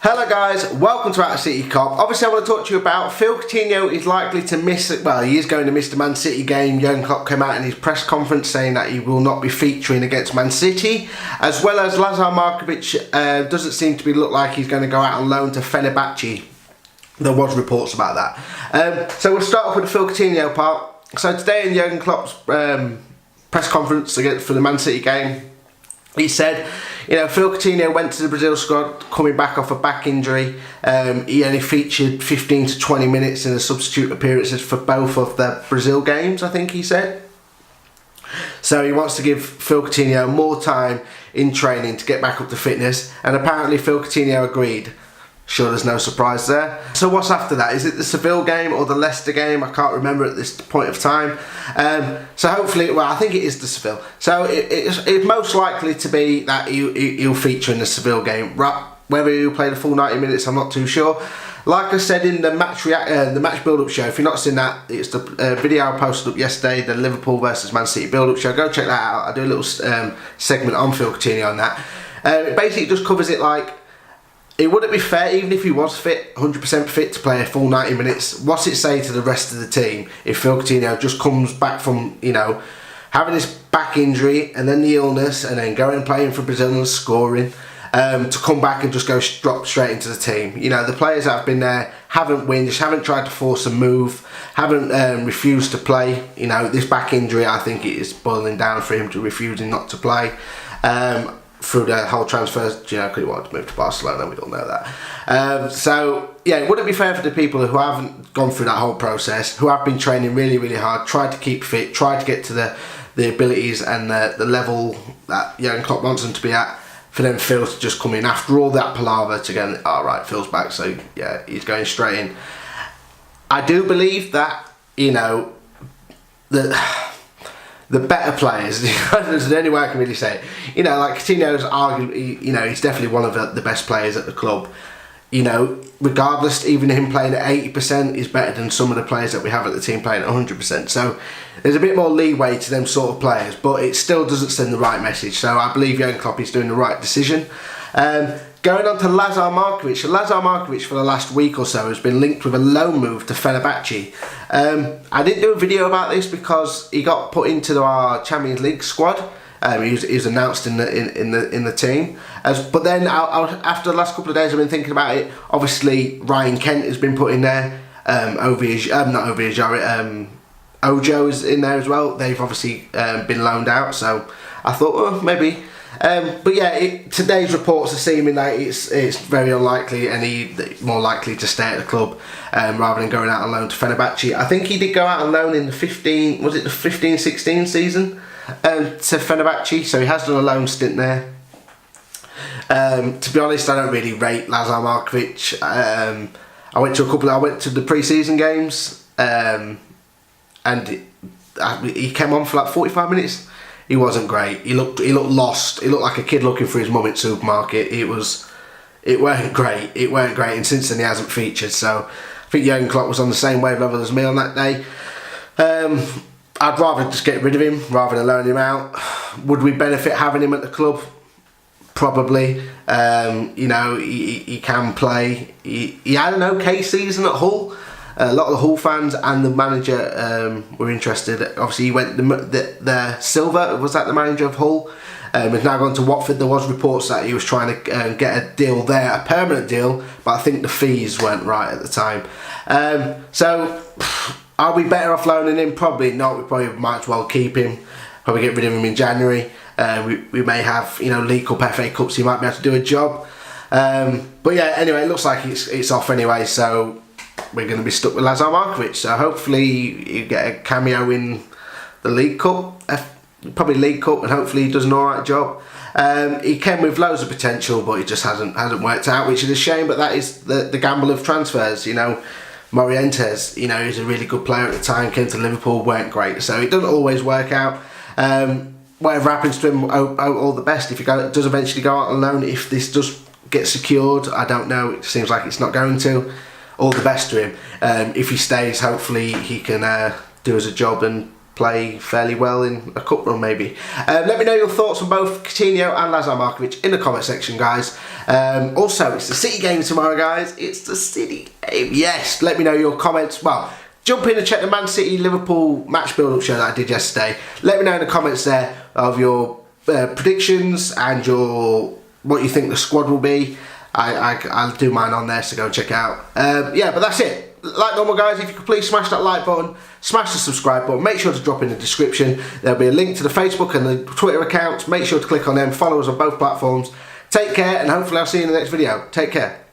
Hello guys, welcome to Outta City Cop. Obviously I want to talk to you about Phil Coutinho is likely to miss, well he is going to miss the Man City game. Jurgen Klopp came out in his press conference saying that he will not be featuring against Man City, as well as Markovic doesn't seem to look like he's going to go out on loan to Fenerbahce. There was reports about that. So we'll start off with the Phil Coutinho part. So today in Jurgen Klopp's press conference for the Man City game, he said, Phil Coutinho went to the Brazil squad coming back off a back injury. He only featured 15 to 20 minutes in the substitute appearances for both of the Brazil games, I think he said. So he wants to give Phil Coutinho more time in training to get back up to fitness, and apparently Phil Coutinho agreed. Sure, there's no surprise there. So what's after that? Is it the Seville game or the Leicester game? I can't remember at this point of time. So hopefully, well, I think it is the Seville. So it's most likely to be that he'll feature in the Seville game. Whether he'll play the full 90 minutes, I'm not too sure. Like I said in the match build-up show, if you've not seen that, it's the video I posted up yesterday, the Liverpool versus Man City build-up show. Go check that out. I do a little segment on Phil Coutinho on that. It basically just covers it like, it wouldn't be fair, even if he was fit, 100% fit to play a full 90 minutes. What's it say to the rest of the team if Phil Coutinho just comes back from, having this back injury and then the illness and then going and playing for Brazil and scoring, to come back and just drop straight into the team. The players that have been there haven't whinged, haven't tried to force a move, haven't refused to play. This back injury, I think it is boiling down for him to refusing not to play. Through the whole transfers, because he wanted to move to Barcelona, we all know that. So, yeah, it wouldn't be fair for the people who haven't gone through that whole process, who have been training really, really hard, tried to keep fit, tried to get to the abilities and the level that Jurgen Klopp wants them to be at, for them Phil to just come in after all that palaver to go, alright, Phil's back, so yeah, he's going straight in. I do believe that, the better players, there's the only way I can really say it. Like Coutinho's arguably, he's definitely one of the best players at the club. Regardless, even him playing at 80% is better than some of the players that we have at the team playing at 100%. So there's a bit more leeway to them sort of players, but it still doesn't send the right message. So I believe Jurgen Klopp is doing the right decision. Going on to Markovic. Markovic for the last week or so has been linked with a loan move to Fenerbahce. I didn't do a video about this because he got put into our Champions League squad. He was announced in the team. But then after the last couple of days, I've been thinking about it. Obviously, Ryan Kent has been put in there. Ojo is in there as well. They've obviously been loaned out. So I thought, well, maybe. But yeah, today's reports are seeming like it's very unlikely, and he's more likely to stay at the club rather than going out on loan to Fenerbahce. I think he did go out on loan in the 15-16 season to Fenerbahce, so he has done a loan stint there. To be honest, I don't really rate Markovic. I went to the pre-season games, and he came on for like 45 minutes. He wasn't great. He looked lost. He looked like a kid looking for his mum at supermarket. It weren't great. And since then he hasn't featured. So I think Jurgen Klopp was on the same wavelength as me on that day. I'd rather just get rid of him rather than loan him out. Would we benefit having him at the club? Probably. He can play. He had an okay season at Hull. A lot of the Hull fans and the manager were interested. Obviously, he went the Silva, was that the manager of Hull? Has now gone to Watford. There was reports that he was trying to get a deal there, a permanent deal, but I think the fees weren't right at the time. So, are we better off loaning him? Probably not. We probably might as well keep him. Probably get rid of him in January. We may have League Cup, FA Cups. He might be able to do a job. But yeah, anyway, it looks like it's off anyway. So we're going to be stuck with Markovic. So hopefully you get a cameo in the League Cup, probably League Cup, and hopefully he does an alright job. He came with loads of potential, but it just hasn't worked out, which is a shame. But that is the gamble of transfers. Morientes, he's a really good player at the time, came to Liverpool, weren't great, so it doesn't always work out. Whatever happens to him, all the best. If he does eventually go out on loan, if this does get secured, I don't know, it seems like it's not going to. All the best to him. If he stays, hopefully he can do us a job and play fairly well in a cup run maybe. Let me know your thoughts on both Coutinho and Lazar Markovic in the comment section, guys. Also, it's the City game tomorrow, guys. It's the City game. Yes, let me know your comments. Well, jump in and check the Man City Liverpool match build-up show that I did yesterday. Let me know in the comments there of your predictions and what you think the squad will be. I'll do mine on there, so go and check it out. Yeah, but that's it. Like normal, guys, if you could please smash that like button, smash the subscribe button, make sure to drop in the description. There'll be a link to the Facebook and the Twitter accounts. Make sure to click on them, follow us on both platforms. Take care, and hopefully I'll see you in the next video. Take care.